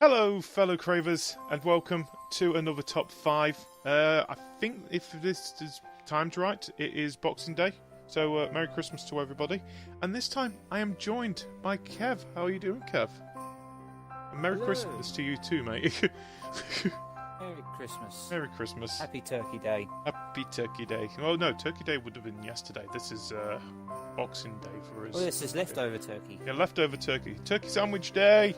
Hello, fellow Cravers, and welcome to another top 5. I think if this is timed right, it is Boxing Day. So, Merry Christmas to everybody. And this time, I am joined by Kev. How are you doing, Kev? And Merry Christmas to you too, mate. Merry Christmas. Merry Christmas. Happy Turkey Day. Happy Turkey Day. Oh no, Turkey Day would have been yesterday. This is Boxing Day for us. Well, this is leftover turkey. Yeah, leftover turkey. Turkey Sandwich Day!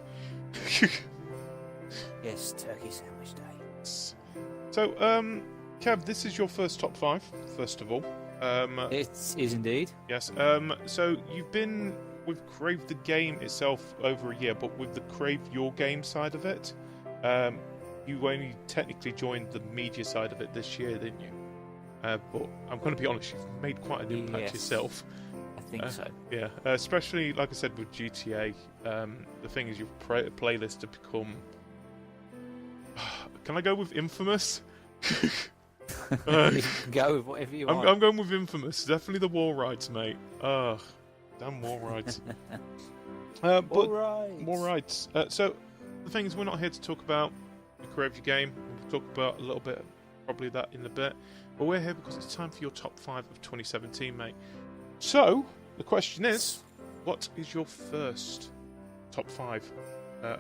Yes, Turkey Sandwich Day. So, Kev, this is your first top 5, first of all. It is indeed. Yes. So you've been with Crave the game itself over a year, but with the Crave Your Game side of it, you only technically joined the media side of it this year, didn't you? But I'm going to be honest, you've made quite an impact yourself. I think so. Yeah, especially like I said with GTA. The thing is, your playlist have become. Can I go with infamous? You can go with whatever you want. I'm going with infamous. Definitely the war rides, mate. Damn war rides. War rides. So the thing is, we're not here to talk about the Crave Your Game. We'll talk about a little bit, probably that in a bit. But we're here because it's time for your top 5 of 2017, mate. So the question is, what is your first top 5 of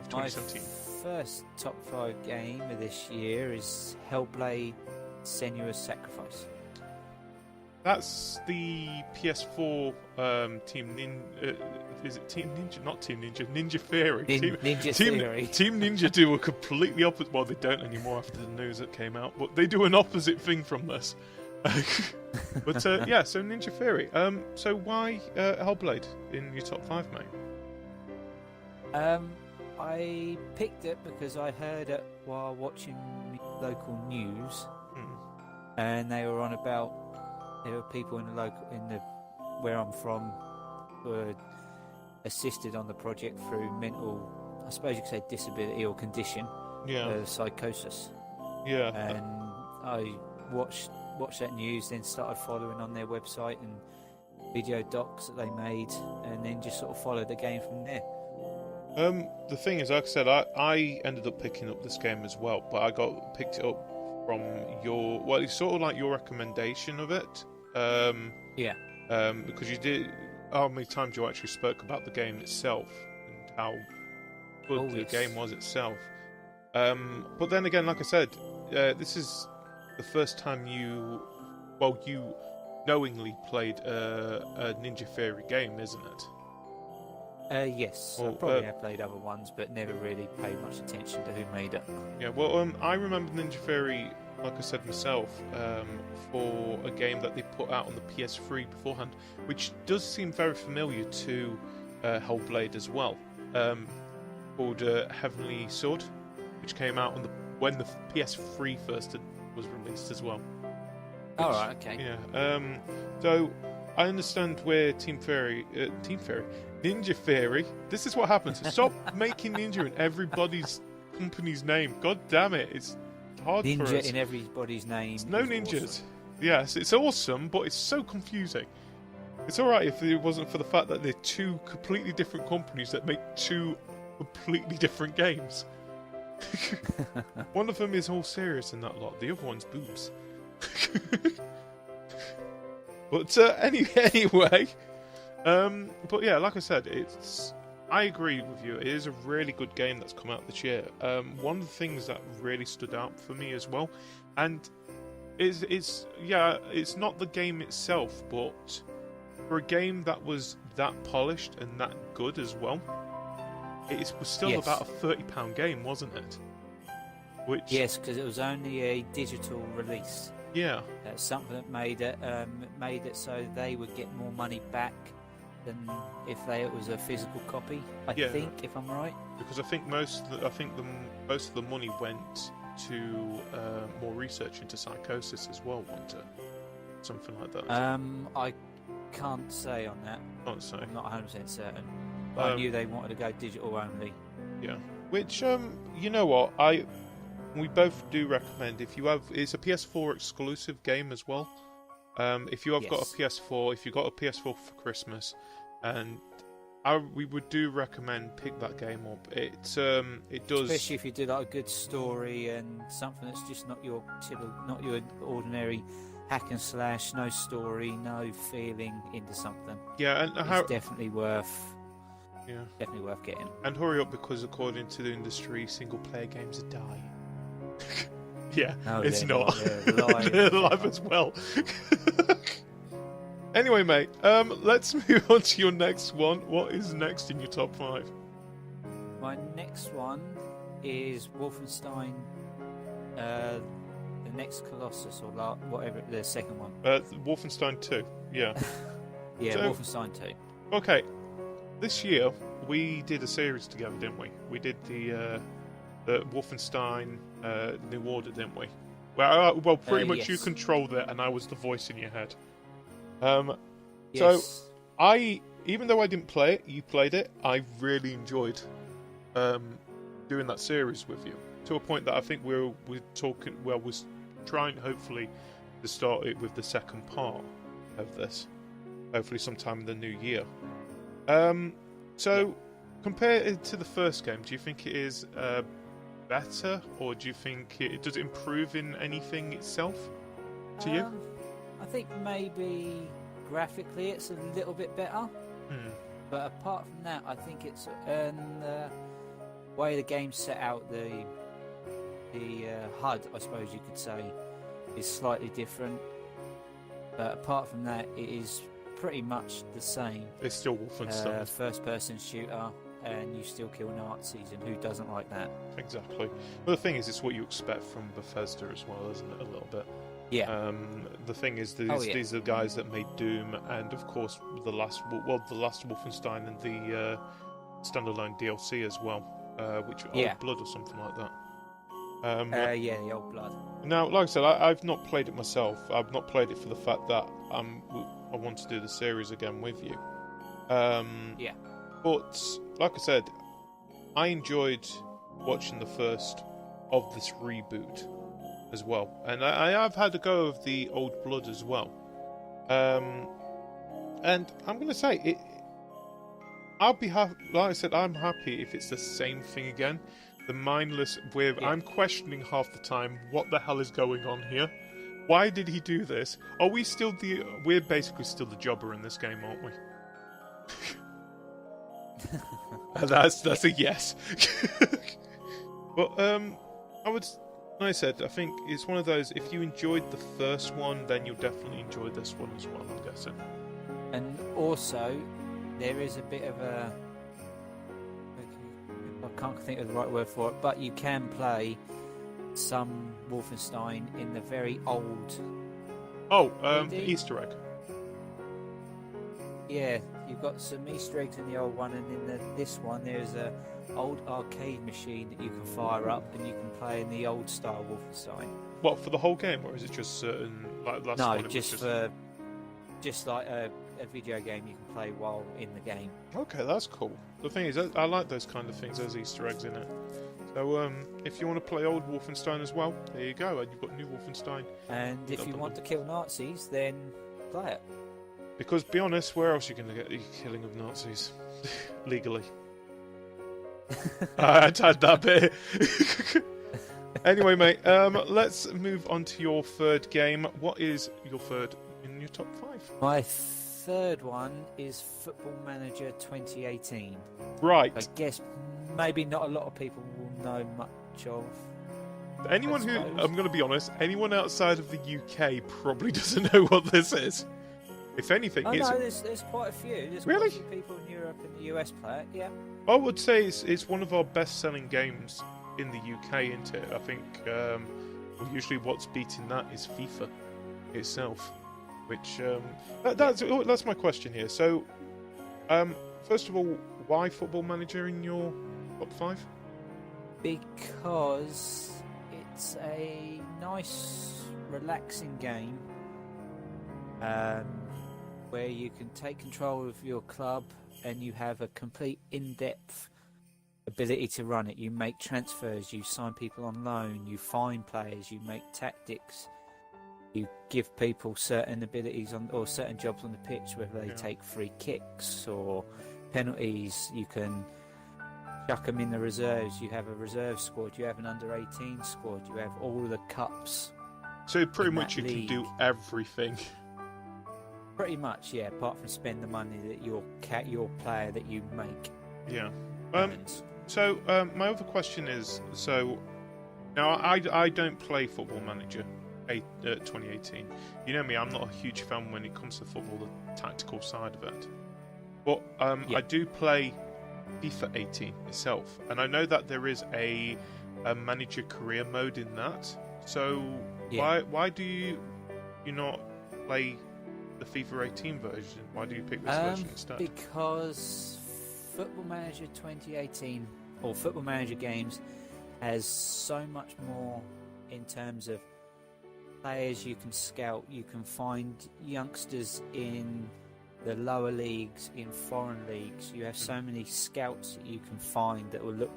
2017? My first top 5 game of this year is Hellblade: Senua's Sacrifice. That's the PS4 Team Ninja. Is it Team Ninja? Not Team Ninja. Ninja Theory. Team Ninja do a completely opposite. Well, they don't anymore after the news that came out, but they do an opposite thing from this. But yeah, so Ninja Theory. So why Hellblade in your top 5, mate? I picked it because I heard it while watching local news, and they were on about there were people in the where I'm from who were assisted on the project through mental, I suppose you could say, disability or condition, psychosis. Yeah. And I watched that news, then started following on their website and video docs that they made, and then just sort of followed the game from there. The thing is, like I said, I ended up picking up this game as well, but I picked it up from it's sort of like your recommendation of it. Because you did. How many times you actually spoke about the game itself and how good the game was itself. But then again, like I said, this is the first time you knowingly played a Ninja Theory game, isn't it? Yes, I probably have played other ones, but never really paid much attention to who made it. Yeah, well, I remember Ninja Theory, like I said myself, for a game that they put out on the PS3 beforehand, which does seem very familiar to Hellblade as well, called Heavenly Sword, which came out when the PS3 first was released as well. All right, okay. Yeah. So I understand where Ninja Theory. This is what happens. Stop making ninja in everybody's company's name. God damn it! It's hard ninja for us. In everybody's name. It's no ninjas. Awesome. Yes, it's awesome, but it's so confusing. It's alright if it wasn't for the fact that they're two completely different companies that make two completely different games. One of them is all serious in that lot. The other one's boobs. But anyway, but yeah, like I said, I agree with you. It is a really good game that's come out this year. One of the things that really stood out for me as well, and it's not the game itself, but for a game that was that polished and that good as well, it was still about a £30 game, wasn't it? Yes, because it was only a digital release. Yeah, that's something that made it so they would get more money back than if it was a physical copy. I think, if I'm right, because I think most of the money went to more research into psychosis as well, wasn't it? Something like that. I can't say on that. Can't say. I'm not 100% certain. But I knew they wanted to go digital only. Yeah, which you know what, we both do recommend it's a PS4 exclusive game as well. If you have got a PS4, if you got a PS4 for Christmas, and we would do recommend pick that game up. It does, especially if you do like a good story and something that's just not your ordinary hack and slash, no story, no feeling into something. Yeah, and it's definitely worth getting. And hurry up, because according to the industry, single player games are dying. Yeah, no, it's not. They're live as well. Anyway, mate, let's move on to your next one. What is next in your top 5? My next one is Wolfenstein, the next Colossus, or whatever, the second one. Wolfenstein 2, yeah. Yeah, so, Wolfenstein 2. Okay, this year we did a series together, didn't we? We did the Wolfenstein New Order, didn't we? Well, pretty much yes. You controlled it, and I was the voice in your head. Yes. So, even though I didn't play it, you played it. I really enjoyed doing that series with you, to a point that I think we're talking. Well, we're trying hopefully to start it with the second part of this, hopefully sometime in the new year. So, compared it to the first game, do you think it is better, or do you think does it improve in anything itself to you? I think maybe graphically it's a little bit better, but apart from that, I think it's the way the game's set out, the HUD, I suppose you could say, is slightly different. But apart from that, it is pretty much the same. It's still Wolfenstein. First-person shooter, and you still kill Nazis, and who doesn't like that? Exactly. Well, the thing is, it's what you expect from Bethesda as well, isn't it? A little bit. Yeah. The thing is, these are the guys that made Doom, and of course the last Wolfenstein, and the standalone DLC as well, which Old Blood or something like that. The Old Blood. Now, like I said, I've not played it myself. I've not played it for the fact that I want to do the series again with you. But like I said, I enjoyed watching the first of this reboot as well, and I have had a go of the Old Blood as well. And I'm going to say it. I'll be happy. Like I said, I'm happy if it's the same thing again. The mindless I'm questioning half the time what the hell is going on here. Why did he do this? Are we still we're basically still the jobber in this game, aren't we? That's a yes. But like I said, I think it's one of those, if you enjoyed the first one, then you'll definitely enjoy this one as well, I'm guessing. And also, there is a bit of a... I can't think of the right word for it, but you can play some Wolfenstein in the very old... the Easter egg. Yeah, you've got some Easter eggs in the old one, and in this one there's a old arcade machine that you can fire up, and you can play in the old style Wolfenstein. What, for the whole game, or is it just certain, like last one? No, just like a video game you can play while in the game. Okay, that's cool. The thing is, I like those kind of things, those Easter eggs in it. So, if you want to play old Wolfenstein as well, there you go, and you've got new Wolfenstein. And if you want to kill Nazis, then play it. Because, be honest, where else are you going to get the killing of Nazis? Legally. I'd had that bit. Anyway, mate, let's move on to your third game. What is your third in your top 5? My third one is Football Manager 2018. Right. I guess maybe not a lot of people will know much of. Anyone who, I'm going to be honest, anyone outside of the UK probably doesn't know what this is. If anything, no, there's quite a few. There's really? Quite a few people in Europe and the US play it, yeah. I would say it's one of our best-selling games in the UK, isn't it? I think usually what's beating that is FIFA itself, which that's my question here. So, first of all, why Football Manager in your top 5? Because it's a nice, relaxing game. Where you can take control of your club and you have a complete in-depth ability to run it. You make transfers, you sign people on loan, you find players, you make tactics, you give people certain abilities or certain jobs on the pitch, whether they take free kicks or penalties. You can chuck them in the reserves. You have a reserve squad. You have an under-18 squad. You have all of the cups. So pretty in much that you league. can do everything. Pretty much, yeah. Apart from spend the money that your player that you make. Yeah. earns. So my other question is, so now I don't play Football Manager 2018. You know me, I'm not a huge fan when it comes to football, the tactical side of it. But Yeah. I do play FIFA 18 itself, and I know that there is a manager career mode in that. So Yeah. why do you not play the FIFA 18 version? Why do you pick this version instead? Because Football Manager 2018 or Football Manager games has so much more in terms of players you can scout. You can find youngsters in the lower leagues, in foreign leagues. You have so many scouts that you can find that will look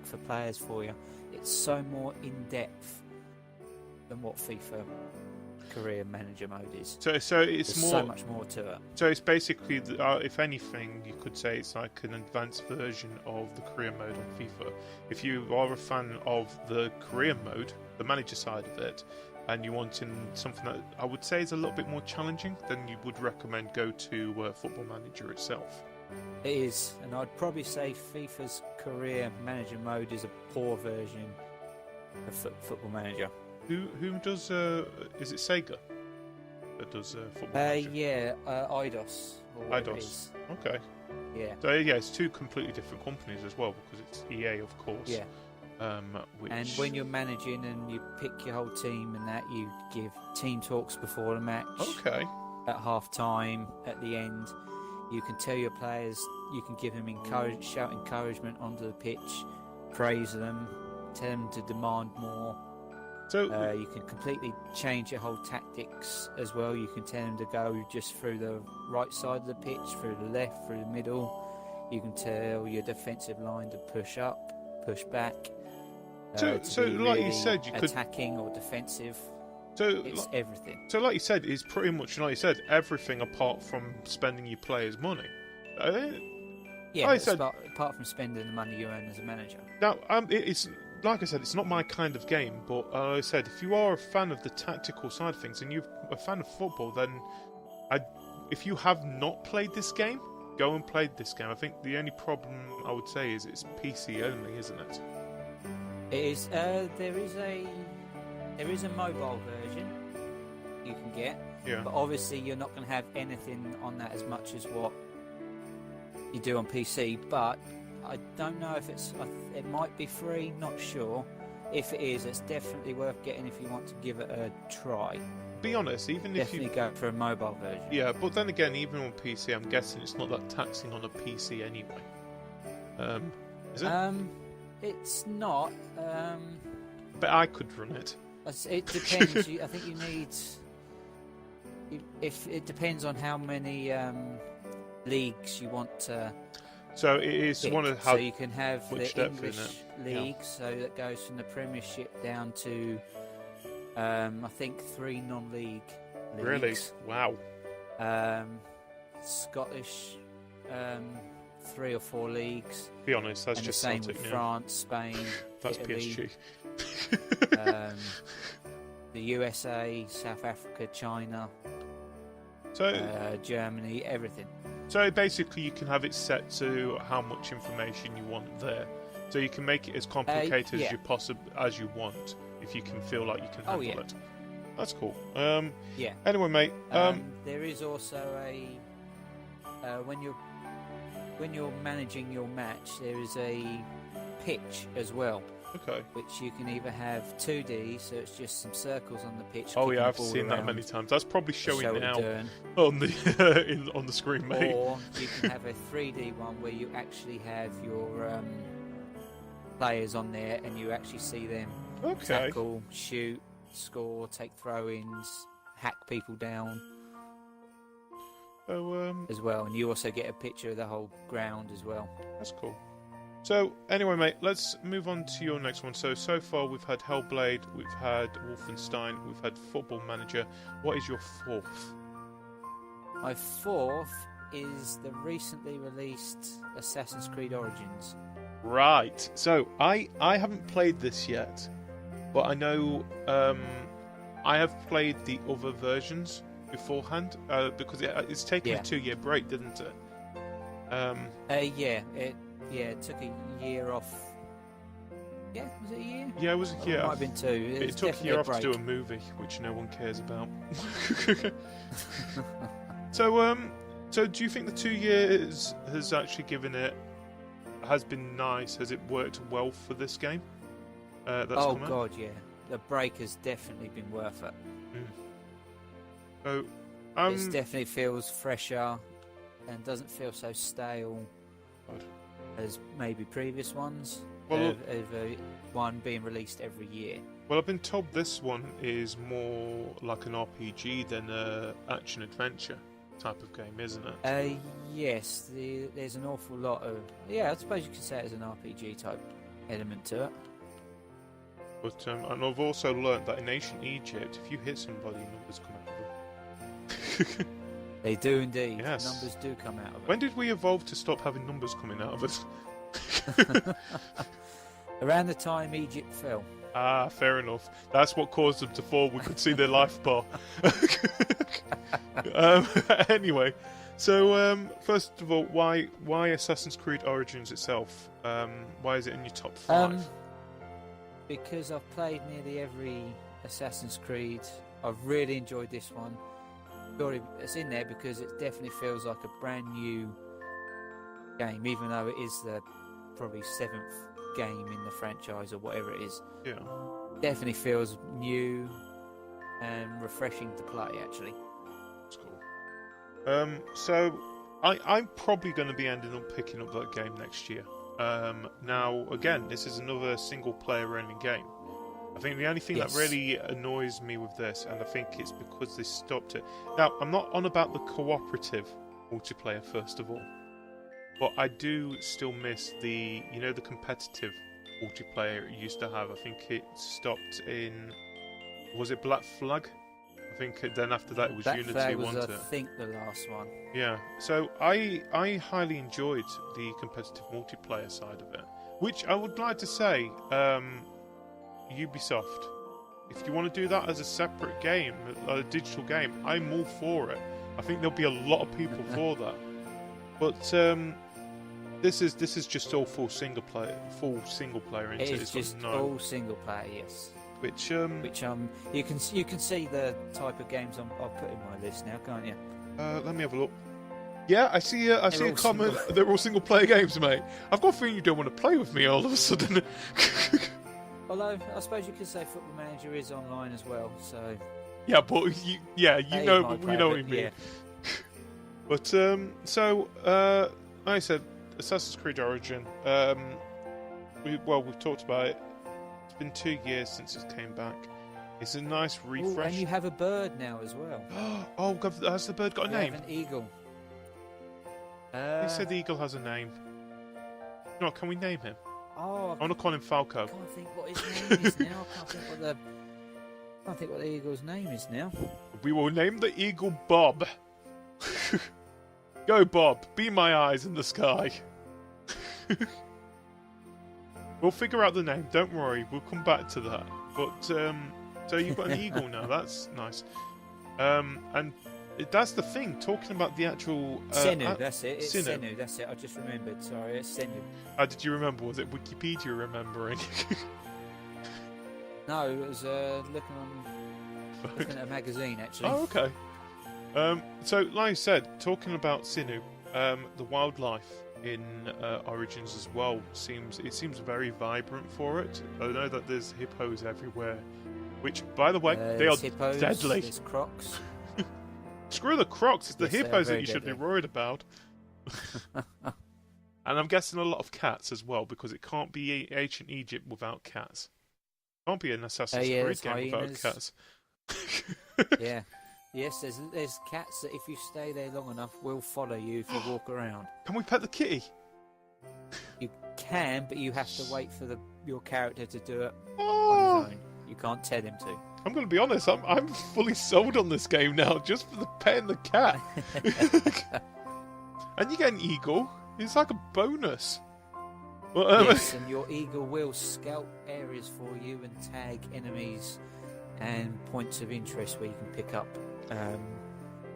for players for you. It's so more in depth than what FIFA Career Manager mode is. So it's There's more. so much more to it. So it's basically, if anything, you could say it's like an advanced version of the career mode on FIFA. If you are a fan of the career mode, the manager side of it, and you want something that I would say is a little bit more challenging, then you would recommend go to Football Manager itself. It is, and I'd probably say FIFA's Career Manager mode is a poor version of Football Manager. Who does? Is it Sega that does Football Manager? Yeah, Eidos. Or whatever it Eidos. is. Okay. Yeah. So yeah, it's two completely different companies as well, because it's EA, of course. Yeah. Which... And when you're managing and you pick your whole team and that, you give team talks before the match. Okay. At half time, at the end, you can tell your players, you can give them shout encouragement onto the pitch, praise them, tell them to demand more. So you can completely change your whole tactics as well. You can tell them to go just through the right side of the pitch, through the left, through the middle. You can tell your defensive line to push up, push back. So to be like you really said, you could attacking or defensive. So It's everything. So like you said, it's pretty much like you said everything apart from spending your players' money. Yeah, like I said, apart from spending the money you earn as a manager. Now, it's like I said, it's not my kind of game. But like I said, if you are a fan of the tactical side of things and you're a fan of football, then if you have not played this game, go and play this game. I think the only problem I would say is it's PC only, isn't it? It is. There is a mobile version you can get, Yeah. but obviously you're not going to have anything on that as much as what you do on PC. But I don't know if it might be free. Not sure. If it is, it's definitely worth getting if you want to give it a try. Be honest, even if Definitely you go for a mobile version. Yeah, but then again, even on PC, I'm guessing it's not that taxing on a PC anyway. Is it? It's not. But I could run it. It depends. I think you need. If it depends on how many leagues you want to. So it is pick. one of So how you can have much the depth in English it. league, so that goes from the Premiership down to, I think 3 non-league leagues. Really? Wow. Scottish, 3 or 4 leagues. Be honest, that's And just the same Celtic with now. France, Spain, That's Italy, PSG. the USA, South Africa, China, So Germany, everything. So basically, you can have it set to how much information you want there. So you can make it as complicated yeah. as you want, if you can feel like you can handle yeah. it. That's cool. Yeah. Anyway, mate. There is also a when you're managing your match, there is a pitch as well, Okay. which you can either have 2D, so it's just some circles on the pitch. Oh kicking yeah, the I've ball seen that around many times. That's probably to showing show it now turn. on the on the screen, mate. Or you can have a 3D one where you actually have your players on there and you actually see them Okay. tackle, shoot, score, take throw-ins, hack people down So as well. And you also get a picture of the whole ground as well. that's cool. So anyway, mate, let's move on to your next one. So far we've had Hellblade, we've had Wolfenstein, we've had Football Manager. What is your fourth? My fourth is the recently released Assassin's Creed Origins. Right. So I haven't played this yet, but I know I have played the other versions beforehand because it's taken a 2-year break, didn't it? It took a year off. Yeah, was it a year? Yeah, it was a year. It might have been 2. It took a year off to do a movie, which no one cares about. So do you think the 2 years has actually has been nice? Has it worked well for this game? God, yeah. The break has definitely been worth it. So, it definitely feels fresher and doesn't feel so stale as maybe previous ones. Well, one being released every year. Well, I've been told this one is more like an RPG than an action-adventure type of game, isn't it? Yes, there's an awful lot of... Yeah, I suppose you could say it's an RPG type element to it. But and I've also learnt that in ancient Egypt, if you hit somebody, numbers come out of them. They do indeed. Yes. Numbers do come out of it. When did we evolve to stop having numbers coming out of us? Around the time Egypt fell. Ah, fair enough. That's what caused them to fall. We could see their life bar. Anyway, so first of all, why Assassin's Creed Origins itself? Why is it in your top 5? Because I've played nearly every Assassin's Creed. I've really enjoyed this one. It's in there because it definitely feels like a brand new game, even though it is the probably 7th game in the franchise or whatever it is. Yeah. Definitely feels new and refreshing to play, actually. That's cool. So I'm probably going to be ending up picking up that game next year. Now, again, this is another single-player only game. I think the only thing that really annoys me with this, and I think it's because they stopped it. Now, I'm not on about the cooperative multiplayer, first of all, but I do still miss the competitive multiplayer it used to have. I think it stopped in... Was it Black Flag? I think then after that it was Unity, Black Flag was, wasn't I it? think, the last one. Yeah, so I highly enjoyed the competitive multiplayer side of it, which I would like to say, Ubisoft, if you want to do that as a separate game, a digital game, I'm all for it. I think there'll be a lot of people for that. But this is just all full single player, isn't it? It's just all single player, yes. Which you can see the type of games I'll put in my list now, can't you? Let me have a look. Yeah, I see a comment. They're all single player games, mate. I've got a feeling you don't want to play with me all of a sudden. Although I suppose you could say Football Manager is online as well, so. Yeah, but you know what I mean. Yeah. But like I said, Assassin's Creed Origin. We've talked about it. It's been 2 years since it came back. It's a nice refresh. Ooh, and you have a bird now as well. Oh, God, has the bird got a name? You have an eagle. They said the eagle has a name. No, can we name him? Oh, I want to call him Falco. I can't think what his name is now. I can't think what the eagle's name is now. We will name the eagle Bob. Go, Bob. Be my eyes in the sky. We'll figure out the name. Don't worry. We'll come back to that. But so you've got an eagle now. That's nice. And that's the thing. Talking about the actual Senu. That's it. It's Senu. That's it. I just remembered. Sorry, it's Senu. How did you remember? Was it Wikipedia remembering? No, it was looking at a magazine actually. Oh, okay. So, like I said, talking about Sinu, the wildlife in Origins as well seems very vibrant for it. I know that there's hippos everywhere, which, by the way, they are hippos, deadly. There's crocs. Screw the crocs! It's the hippos that you should deadly. be worried about. And I'm guessing a lot of cats as well, because it can't be ancient Egypt without cats. It can't be an Assassin's Creed game without cats. Yeah. Yes, there's cats that if you stay there long enough will follow you if you walk around. Can we pet the kitty? You can, but you have to wait for your character to do it Oh! on his own. You can't tell him to. I'm going to be honest, I'm fully sold on this game now, just for the pet and the cat. and you get an eagle. It's like a bonus. Well, yes, and your eagle will scout areas for you and tag enemies and points of interest where you can pick up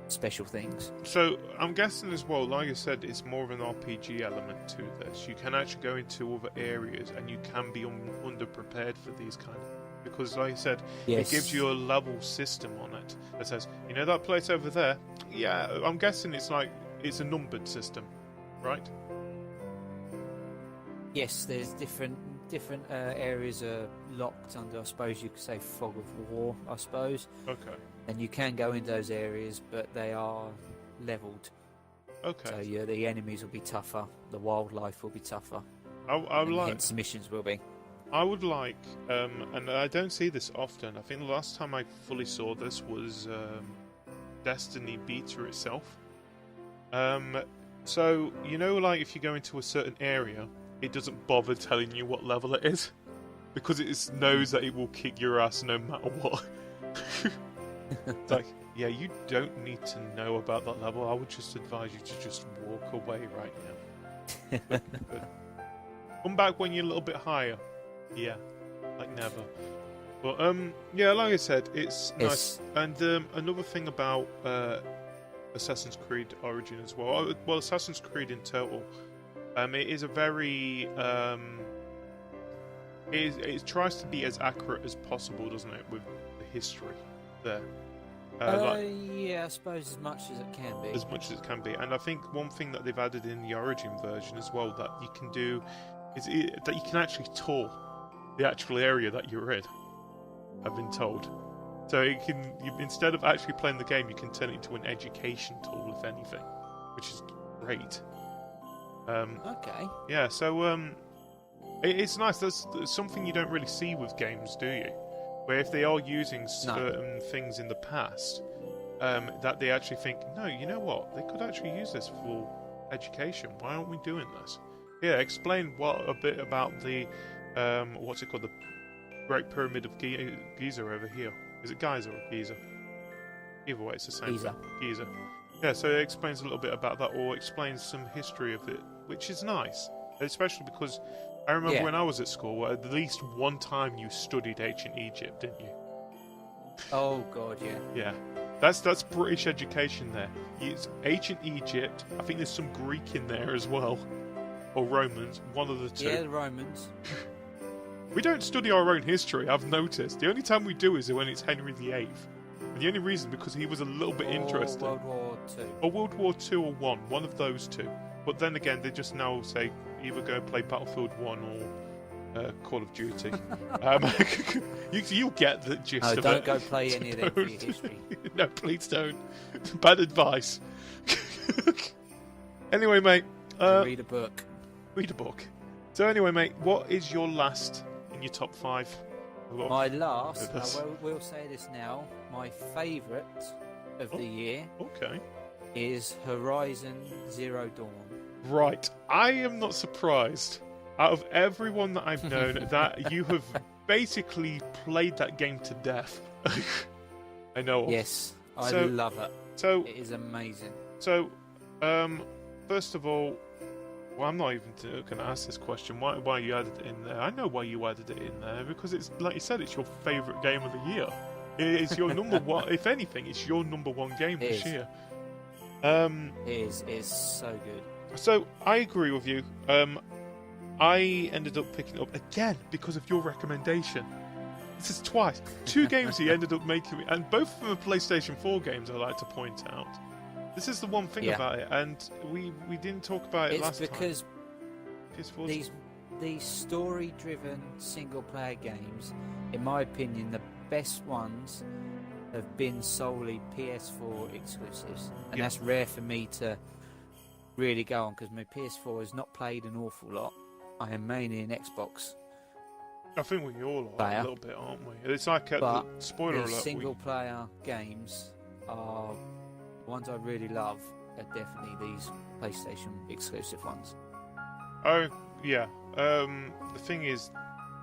special things. So I'm guessing as well, like I said, it's more of an RPG element to this. You can actually go into other areas and you can be underprepared for these kind of... Because like I said, yes. It gives you a level system on it that says, you know that place over there? Yeah, I'm guessing it's a numbered system, right? Yes, there's different areas are locked under, I suppose you could say, fog of war, I suppose. Okay. And you can go into those areas, but they are levelled. Okay. So yeah, the enemies will be tougher, the wildlife will be tougher. Hence the missions will be. I would like, and I don't see this often, I think the last time I fully saw this was Destiny beta itself. So, you know, like if you go into a certain area, it doesn't bother telling you what level it is, because it knows that it will kick your ass no matter what. It's like, yeah, you don't need to know about that level. I would just advise you to just walk away right now. But come back when you're a little bit higher. Yeah, like never. But yeah, like I said, it's nice. And another thing about Assassin's Creed Origin as well. Well, Assassin's Creed in total. It is a very it tries to be as accurate as possible, doesn't it, with the history there? Yeah, I suppose as much as it can be. As much as it can be, and I think one thing that they've added in the Origin version as well that you can do is that you can actually tour the actual area that you're in. I've been told. So instead of actually playing the game, you can turn it into an education tool, if anything, which is great. Okay. Yeah, so it's nice. That's something you don't really see with games, do you? Where if they are using certain things in the past, that they actually think, no, you know what? They could actually use this for education. Why aren't we doing this? Yeah, explain a bit about the what's it called? The Great Pyramid of Giza over here. Is it Giza or Giza? Either way, it's the same thing. Giza. Yeah, so it explains a little bit about that, or explains some history of it, which is nice. Especially because I remember when I was at school, at least one time you studied ancient Egypt, didn't you? Oh God, yeah. Yeah, that's British education there. It's ancient Egypt. I think there's some Greek in there as well, or Romans. One of the two. Yeah, the Romans. We don't study our own history, I've noticed. The only time we do is when it's Henry VIII. And the only reason because he was a little bit interested. World War II. Or World War II or one of those two. But then again, they just now say either go play Battlefield 1 or Call of Duty. You'll get the gist of it. No, don't go play any of them for your history. No, please don't. Bad advice. Anyway, mate. Read a book. Read a book. So anyway, mate, what is your last in your top 5? My last, we'll say this now, my favourite of the year is Horizon Zero Dawn. Right. I am not surprised. Out of everyone that I've known, that you have basically played that game to death. I know. Yes, I love it. So it is amazing. So, first of all, well, I'm not even going to ask this question. Why you added it in there? I know why you added it in there, because it's, like you said, it's your favourite game of the year. It's your number one. If anything, it's your number one game this year. It is so good. So I agree with you. I ended up picking it up again because of your recommendation. This is twice. 2 games he ended up making me, and both of them are PlayStation 4 games. I like to point out. This is the one thing about it, and we didn't talk about it last time. It's because these story-driven single-player games, in my opinion, the best ones have been solely PS4 exclusives, and that's rare for me to really go on because my PS4 has not played an awful lot. I am mainly an Xbox. I think we all are a little bit, aren't we? It's like spoiler alert. Single-player games are. The ones I really love are definitely these PlayStation exclusive ones. Oh, yeah. The thing is,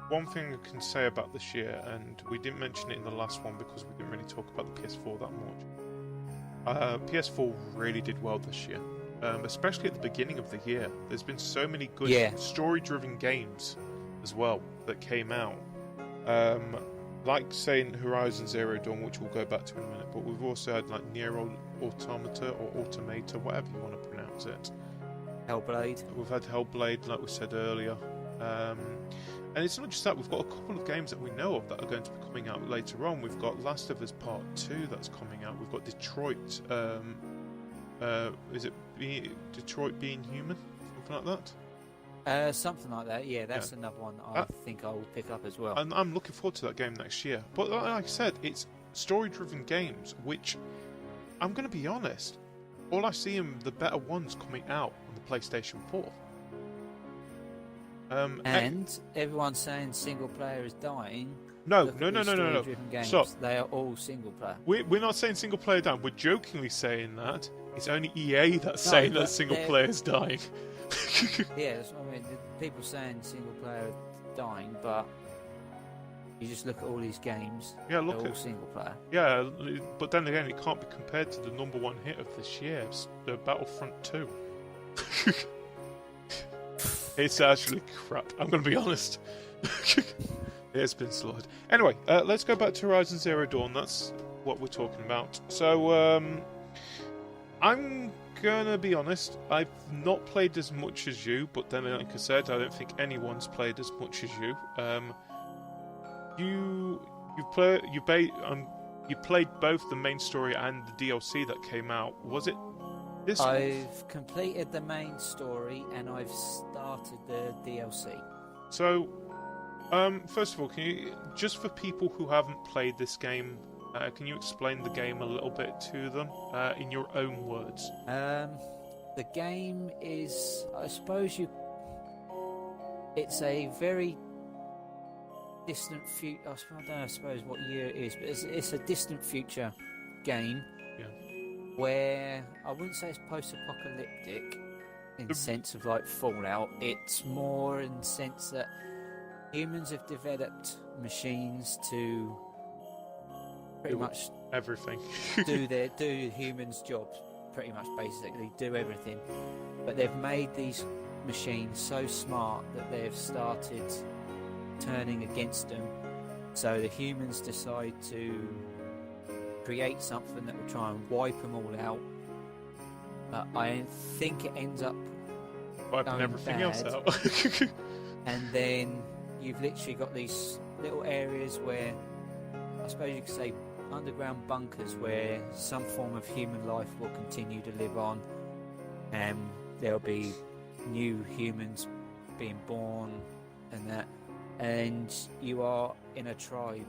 one thing I can say about this year, and we didn't mention it in the last one because we didn't really talk about the PS4 that much. PS4 really did well this year. especially at the beginning of the year. There's been so many good story-driven games as well that came out. Like saying Horizon Zero Dawn, which we'll go back to in a minute, but we've also had like Nier Automata or Automata, whatever you want to pronounce it. Hellblade. We've had Hellblade, like we said earlier. And it's not just that, we've got a couple of games that we know of that are going to be coming out later on. We've got Last of Us Part 2 that's coming out. We've got Detroit, is it Detroit Being Human? Something like that? Something like that, yeah. That's another one I think I will pick up as well. And I'm looking forward to that game next year. But like I said, it's story-driven games, which, I'm going to be honest, all I see are the better ones coming out on the PlayStation 4. And everyone's saying single player is dying. No. Games. Stop. They are all single player. We're not saying single player down. We're jokingly saying that. It's only EA that's saying that single player is dying. Yeah, I mean, people saying single player is dying, but you just look at all these games. Yeah, look they're all at single player. Yeah, but then again, it can't be compared to the number one hit of this year, the Battlefront 2. It's actually crap. I'm going to be honest. It's been slaughtered. Anyway, let's go back to Horizon Zero Dawn. That's what we're talking about. So, I'm going to be honest. I've not played as much as you, but then, like I said, I don't think anyone's played as much as you. You played both the main story and the DLC that came out. Was it this month? I've completed the main story and I've started the DLC. So, first of all, can you, just for people who haven't played this game, can you explain the game a little bit to them in your own words? The game is, I suppose it's a very distant future. I suppose what year it is, but it's a distant future game. Yeah. Where I wouldn't say it's post-apocalyptic in the sense of like Fallout. It's more in the sense that humans have developed machines to pretty much everything. do humans' jobs, pretty much basically do everything. But they've made these machines so smart that they've started turning against them. So the humans decide to create something that will try and wipe them all out. But I think it ends up wiping everything else out. And then you've literally got these little areas where, I suppose you could say, underground bunkers where some form of human life will continue to live on, and there'll be new humans being born and that. And you are in a tribe,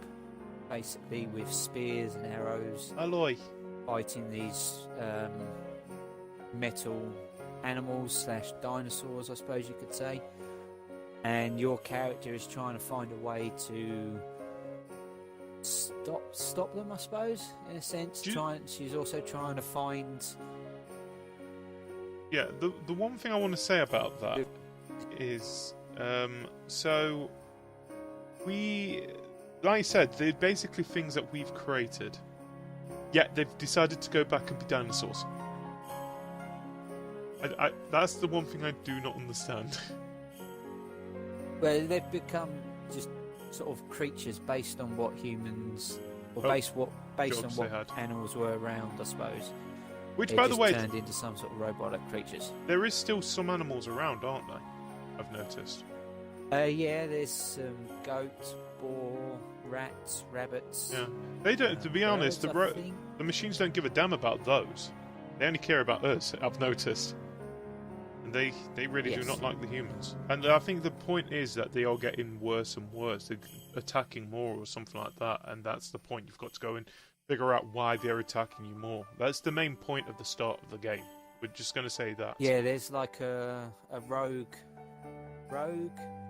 basically, with spears and arrows, fighting these metal animals / dinosaurs, I suppose you could say. And your character is trying to find a way to stop them, I suppose, in a sense. She's also trying to find. Yeah, the one thing I want to say about that is, so we, like I said, they're basically things that we've created, yet they've decided to go back and be dinosaurs. That's the one thing I do not understand. Well, they've become just sort of creatures based on what humans, or based on what animals were around, I suppose. Which, by the way, turned into some sort of robotic creatures. There is still some animals around, aren't there? I've noticed. Yeah, there's some goats, boar, rats, rabbits. Yeah, they don't. To be honest, the machines don't give a damn about those. They only care about us. I've noticed. And they really do not like the humans. And I think the point is that they are getting worse and worse. They're attacking more or something like that. And that's the point. You've got to go and figure out why they're attacking you more. That's the main point of the start of the game. We're just going to say that. Yeah, there's like a rogue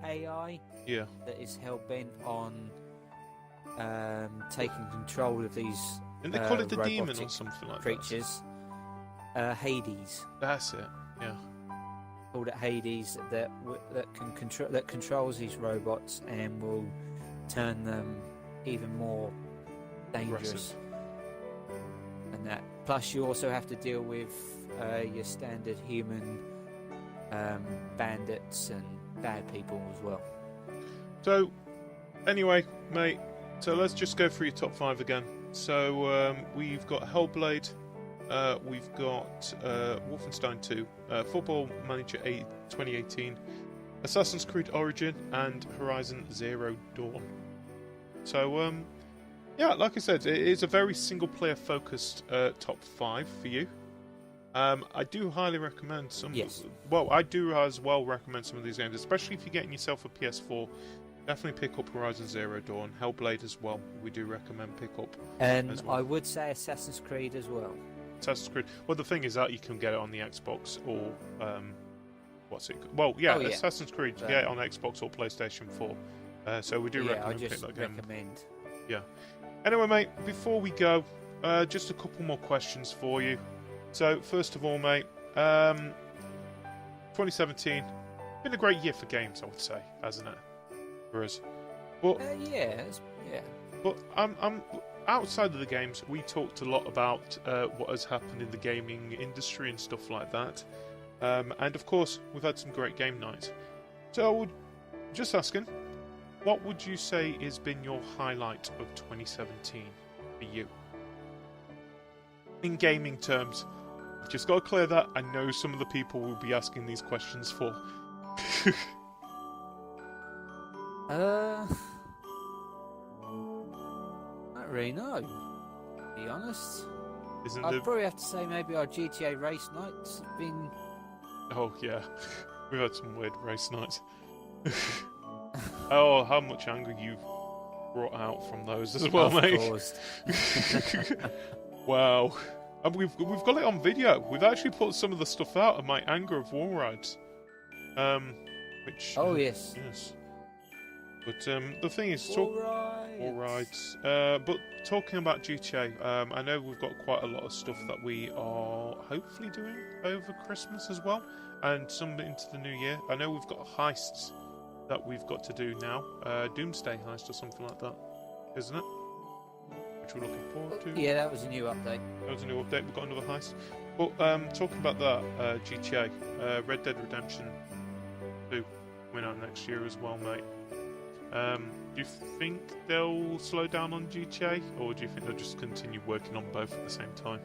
AI that is hell-bent on taking control of these Didn't they call it the demon or something like creatures? Hades. That's it, yeah. Called it Hades, that controls these robots and will turn them even more dangerous. And that. Plus, you also have to deal with your standard human bandits and bad people as well. So, anyway, mate, so let's just go through your top 5 again. So, we've got Hellblade, we've got Wolfenstein 2, Football Manager 2018, Assassin's Creed Origin, and Horizon Zero Dawn. So, yeah, like I said, it is a very single-player focused top 5 for you. I do highly recommend some. Yes. Well, I do as well recommend some of these games, especially if you're getting yourself a PS4. Definitely pick up Horizon Zero Dawn, Hellblade as well. We do recommend pick up. And as well. I would say Assassin's Creed as well. Assassin's Creed. Well, the thing is that you can get it on the Xbox or what's it? Well, yeah, Assassin's Creed. You get it on Xbox or PlayStation 4. So we do recommend pick that game. Yeah. Anyway, mate, before we go, just a couple more questions for you. So, first of all, mate, 2017 been a great year for games, I would say, hasn't it? For us. But yeah. But I'm outside of the games. We talked a lot about what has happened in the gaming industry and stuff like that. And of course, we've had some great game nights. So, I would just asking, what would you say has been your highlight of 2017 for you? In gaming terms. Just got to clear that. I know some of the people will be asking these questions for. Not really know, to be honest. I'd probably have to say maybe our GTA race nights have been... Oh, yeah. We've had some weird race nights. Oh, how much anger you've brought out from those as well, mate. Wow. And we've got it on video. We've actually put some of the stuff out of my anger of wall rides. Which... Oh, yes. Yes. But the thing is... Wall rides. But talking about GTA, I know we've got quite a lot of stuff that we are hopefully doing over Christmas as well. And some into the new year. I know we've got heists that we've got to do now. Doomsday heist or something like that. Isn't it? Which we're looking forward to. Yeah, that was a new update. That was a new update. We've got another heist. But talking about that, GTA, Red Dead Redemption 2 coming out next year as well, mate. Do you think they'll slow down on GTA, or do you think they'll just continue working on both at the same time?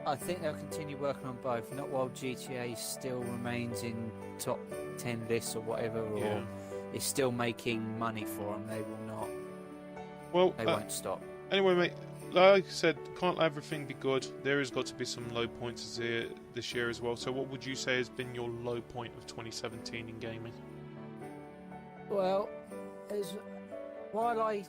I think they'll continue working on both. Not while GTA still remains in top 10 lists or whatever, or is still making money for them. They will not. Well, they won't stop. Anyway, mate, like I said, can't let everything be good. There has got to be some low points this year as well. So what would you say has been your low point of 2017 in gaming? Well, while I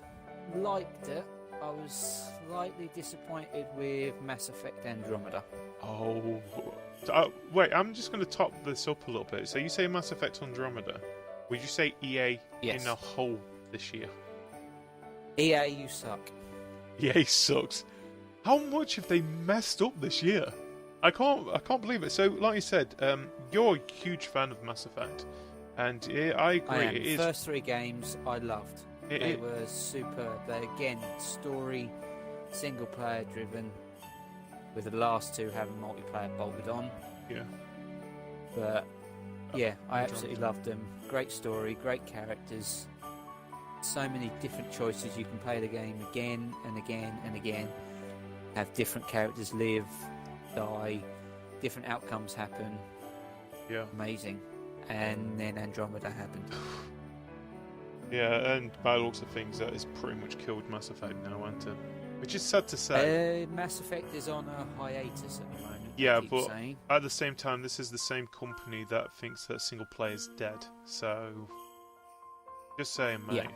liked it, I was slightly disappointed with Mass Effect Andromeda. Oh, wait, I'm just going to top this up a little bit. So you say Mass Effect Andromeda. Would you say EA in a whole this year? EA, you suck. EA sucks. How much have they messed up this year? I can't believe it. So, like you said, you're a huge fan of Mass Effect, and I agree. I am. The first 3 games I loved. They were superb. They again story, single player driven, with the last 2 having multiplayer bolted on. Yeah. But yeah, I absolutely loved them. Great story, great characters. So many different choices. You can play the game again and again and again. Have different characters live, die, different outcomes happen. Yeah. Amazing. And then Andromeda happened. Yeah, and by the looks of things, that has pretty much killed Mass Effect now, Anthem. Which is sad to say. Mass Effect is on a hiatus at the moment. Yeah, but at the same time, this is the same company that thinks that single player is dead. So, just saying, mate.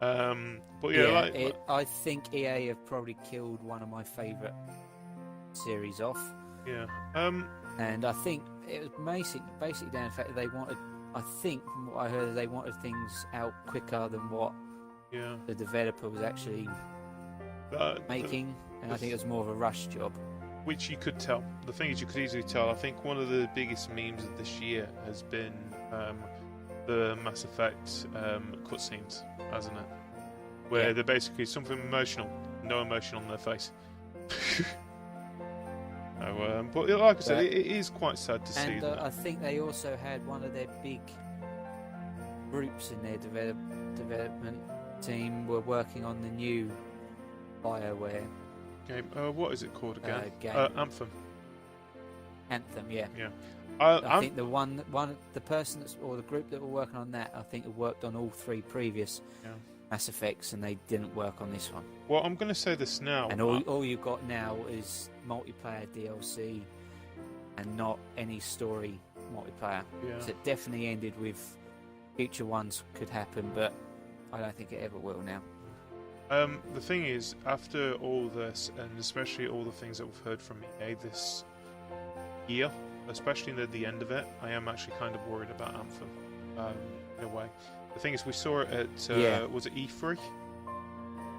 Yeah. But yeah, I think EA have probably killed one of my favourite series off. Yeah. And I think it was basically down to the fact that they wanted. I think from what I heard, they wanted things out quicker than what the developer was actually making, and I think it was more of a rush job. Which you could tell. The thing is, you could easily tell. I think one of the biggest memes of this year has been the Mass Effect cutscenes, hasn't it? Where they're basically something emotional, no emotion on their face. but like I said, it is quite sad to see that. I think they also had one of their big groups in their development team were working on the new BioWare game. What is it called again? Anthem. Anthem, yeah. Yeah. I think the person or the group that were working on that, I think, had worked on all 3 previous Mass Effects, and they didn't work on this one. Well, I'm going to say this now. And all you've got now is multiplayer DLC, and not any story multiplayer. Yeah. So it definitely ended with future ones could happen, but I don't think it ever will now. The thing is, after all this, and especially all the things that we've heard from EA this year, especially near the end of it, I am actually kind of worried about Anthem, in a way. The thing is, we saw it at, was it E3?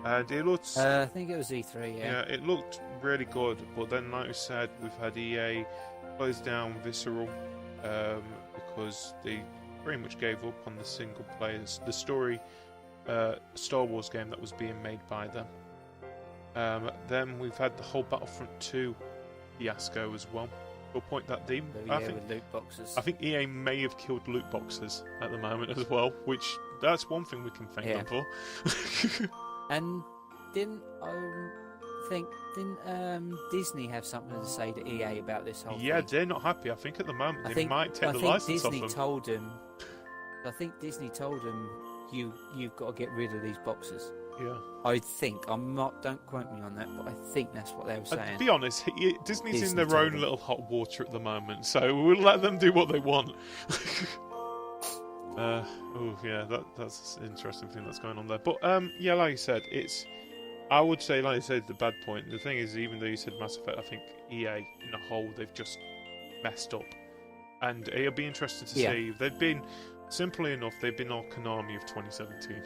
And it looked... I think it was E3, yeah. Yeah, it looked really good, but then, like we said, we've had EA close down Visceral, because they pretty much gave up on the single players, the story Star Wars game that was being made by them. Then we've had the whole Battlefront 2 fiasco as well. To a point that they, with loot boxes. I think EA may have killed loot boxes at the moment as well, which that's one thing we can thank them for. And didn't Disney have something to say to EA about this whole thing? Yeah, they're not happy. I think at the moment they might take the license off them. I think Disney told them you've got to get rid of these boxes. Yeah. I think, don't quote me on that, but I think that's what they were saying. To be honest, Disney's in their own little hot water at the moment, so we'll let them do what they want. That's an interesting thing that's going on there. But yeah, like you said, I would say, like you said, the bad point. The thing is, even though you said Mass Effect, I think EA in a whole, they've just messed up. And it'll be interesting to see. They've been, simply enough, they've been our Konami of 2017.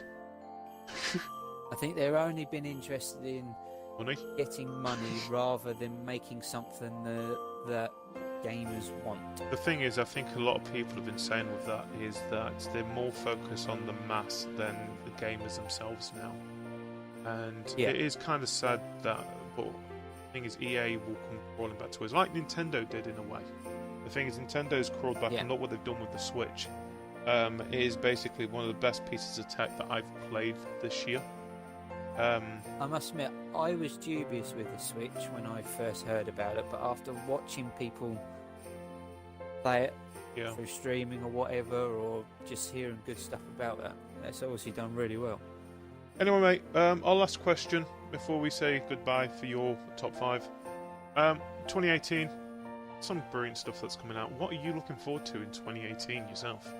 I think they've only been interested in money, getting money, rather than making something that gamers want. The thing is, I think a lot of people have been saying with that is that they're more focused on the mass than the gamers themselves now. And it is kind of sad that, but the thing is, EA will come crawling back to us, like Nintendo did in a way. The thing is, Nintendo's crawled back, and look what they've done with the Switch. It is basically one of the best pieces of tech that I've played this year. I must admit, I was dubious with the Switch when I first heard about it, but after watching people play it through streaming or whatever, or just hearing good stuff about it, it's obviously done really well. Anyway, mate, our last question before we say goodbye for your top 5. 2018, some brilliant stuff that's coming out. What are you looking forward to in 2018 yourself?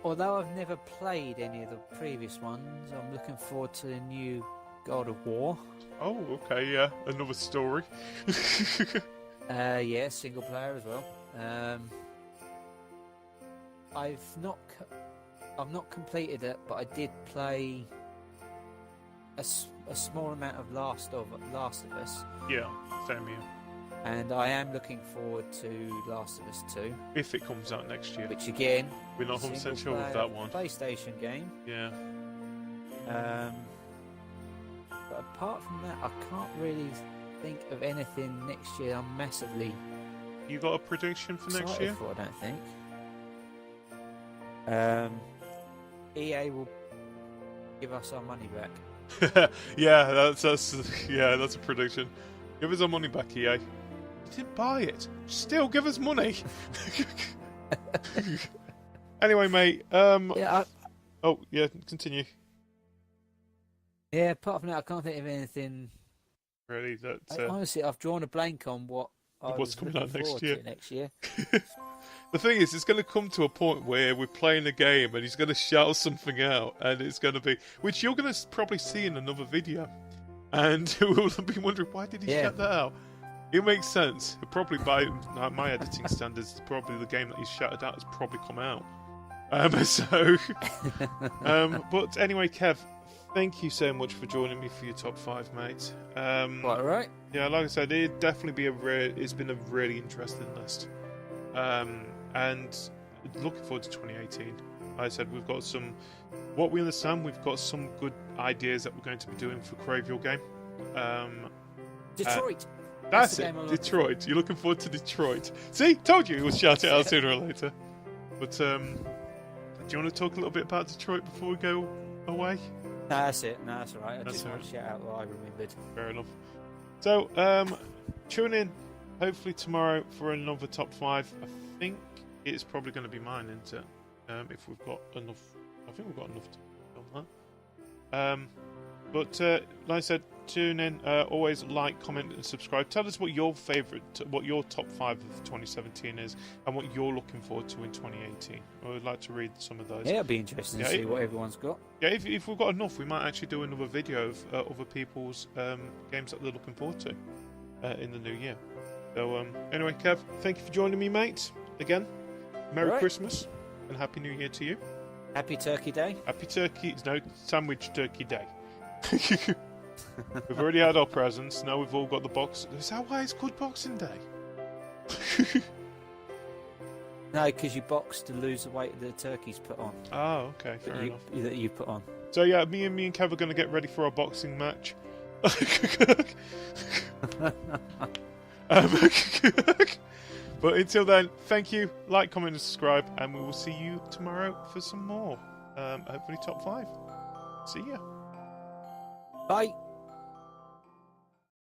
Although I've never played any of the previous ones, I'm looking forward to the new God of War. Oh, okay, yeah, another story. Yeah, single player as well. I've not completed it, but I did play a small amount of Last of Us. Yeah, same here. And I am looking forward to Last of Us 2. If it comes out next year. Which again, we're not 100% sure with that one. PlayStation game. Yeah. But apart from that, I can't really think of anything next year I'm massively... You got a prediction for next year? I don't think. EA will give us our money back. that's a prediction. Give us our money back, EA. You didn't buy it. Still give us money. Anyway, mate. Continue. Yeah, apart from that, I can't think of anything. Really, honestly, I've drawn a blank on what's coming out next year. The thing is, it's going to come to a point where we're playing a game and he's going to shout something out, and it's going to be, which you're going to probably see in another video, and we'll be wondering, why did he shout that out? It makes sense. Probably by my editing standards, probably the game that he's shouted out has probably come out. But anyway, Kev, thank you so much for joining me for your top 5, mate. Quite right. Yeah, like I said, it'd definitely be it's been a really interesting list. And looking forward to 2018. Like I said, we've got what we understand, we've got some good ideas that we're going to be doing for Crave Your Game. Detroit. That's the it. game I'm looking Detroit. You're looking forward to Detroit. See, told you it was shout it out sooner or later. But do you want to talk a little bit about Detroit before we go away? No, that's it. No, that's all right. I That's just all want to shout out what I remembered. Fair enough. So, tune in hopefully tomorrow for another top 5. I think it's probably going to be mine, isn't it? If we've got enough. I think we've got enough to film that. But like I said, tune in. Always like, comment, and subscribe. Tell us what your top 5 of 2017 is, and what you're looking forward to in 2018. I would like to read some of those. Yeah, it'd be interesting to see what everyone's got. Yeah, if we've got enough, we might actually do another video of other people's games that they're looking forward to in the new year. So anyway, Kev, thank you for joining me, mate. Again, Merry Christmas and Happy New Year to you. Happy Turkey Day. Happy Turkey. No, Sandwich Turkey Day. We've already had our presents. Now we've all got the box. Is that why it's called Boxing Day? No, because you box to lose the weight the turkey's put on. Oh, okay, fair enough. That you put on. So yeah, me and Kev are going to get ready for our boxing match. But until then, thank you. Like, comment, and subscribe, and we will see you tomorrow for some more. Hopefully top 5. See ya. Bye.